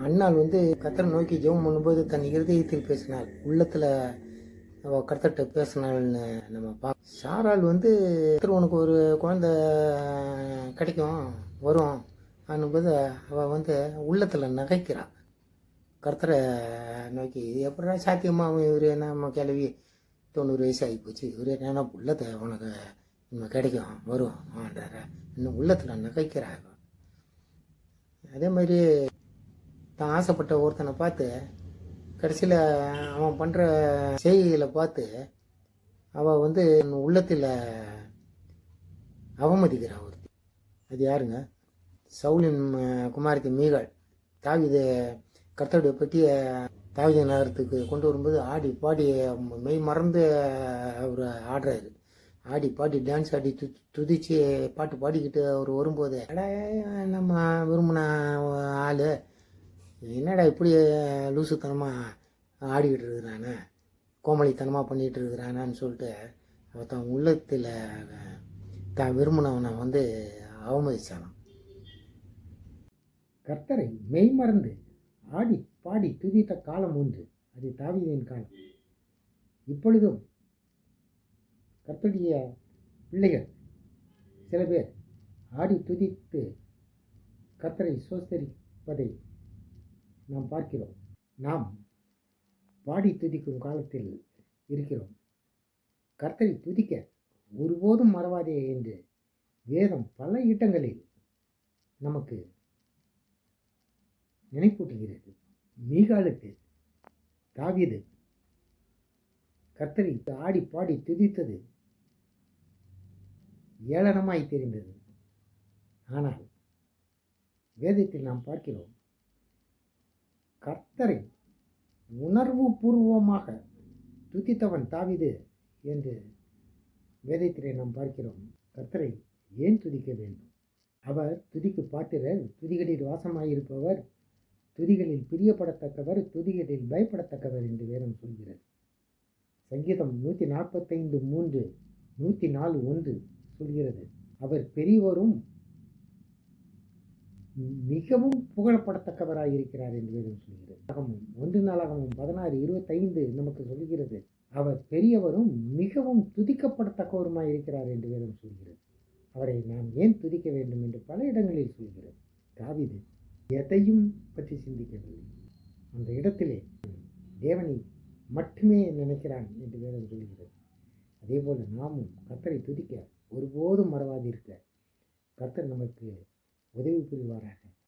அன்னாள் வந்து கர்த்தரை நோக்கி ஜெபம் பண்ணும்போது தன் இருதயத்தில் பேசினாள், உள்ளத்தில் கர்த்தர்கிட்ட பேசினாள்னு நம்ம சாராள் வந்து கர்த்தர் உனக்கு ஒரு குழந்தை கிடைக்கும் வரும் அனும்போது அவள் வந்து உள்ளத்தில் நகைக்கிறாள். கர்த்தரை நோக்கி இது எப்படா சாத்தியமாக இவர் என்ன கிளவி 90 வயசு ஆகி போச்சு, இவர் என்னென்னா உள்ளத்தை உனக்கு இன்னும் கிடைக்கும் வரும் இன்னும் உள்ளத்தில் நகைக்கிறாங்க. அதே மாதிரி தான் ஆசைப்பட்ட ஒருத்தனை பார்த்து கடைசியில் அவன் பண்ணுற செய்கைகளை பார்த்து அவள் வந்து உள்ளத்தில் அவமதிக்கிறான் ஒருத்தி. அது யாருங்க? சவுலின் குமாரத்தி மீகாள். தாவீது கர்த்தருடைய பற்றிய தாவீது நகரத்துக்கு கொண்டு வரும்போது ஆடி பாடி மெய் மறந்து அவர் ஆடுறாரு. ஆடி பாடி டான்ஸ் ஆடி துதிச்சு பாட்டு பாடிக்கிட்டு அவர் வரும்போது நம்ம விரும்பின ஆள் என்னடா இப்படி லூசுத்தனமாக ஆடிக்கிட்டு இருக்கிறானே, கோமளித்தனமாக பண்ணிகிட்டு இருக்கிறானான்னு சொல்லிட்டு அவன் தன் உள்ளத்தில் தான் விரும்பினவனை வந்து அவமதிச்சானான். கர்த்தரை மெய்மறந்து ஆடி பாடி துதித்த காலம் ஒன்று, அது தாவீதின் காலம். இப்பொழுதும் கர்த்தருடைய பிள்ளைகள் சில பேர் ஆடி துதித்து கர்த்தரை சோஸ்தரிப்பதை நாம் பார்க்கிறோம். நாம் பாடி துதிக்கும் காலத்தில் இருக்கிறோம். கர்த்தரை துதிக்க ஒருபோதும் மறவாதே என்று வேதம் பல இடங்களில் நமக்கு நினைப்பூட்டுகிறது. மீகாளுக்கு தாவீது கர்த்தரை ஆடி பாடி துதித்தது ஏளனமாய் தெரிந்தது. ஆனால் வேதத்தில் நாம் பார்க்கிறோம், கர்த்தரை உணர்வு பூர்வமாக துதித்தவன் தாவீது என்று வேதத்திலே நாம் பார்க்கிறோம். கர்த்தரை ஏன் துதிக்க வேண்டும்? அவர் துதிக்கு பாத்திரர், துதிகளில் வாசமாயிருப்பவர், துதிகளில் பிரியப்படத்தக்கவர், துதிகளில் பயப்படத்தக்கவர் என்று வேதம் சொல்கிறது. சங்கீதம் 145:3, 104:1 சொல்கிறது, அவர் பெரியவரும் மிகவும் புகழப்படத்தக்கவராயிருக்கிறார் என்று வேதம் சொல்கிறது. 1 நாளாகமம் 16:25 நமக்கு சொல்கிறது, அவர் பெரியவரும் மிகவும் துதிக்கப்படத்தக்கவருமாயிருக்கிறார் என்று வேதம் சொல்கிறது. அவரை நாம் ஏன் துதிக்க வேண்டும் என்று பல இடங்களில் சொல்கிறது. தாவீது எதையும் பற்றி சிந்திக்கவில்லை. அந்த இடத்திலே தேவனை மட்டுமே நினைக்கிறான் என்று வேதம் சொல்கிறது. அதே போல நாமும் கர்த்தரை துதிக்க ஒருபோதும் மறவாதிருக்க கர்த்தர் நமக்கு உதவி புரிவாராக.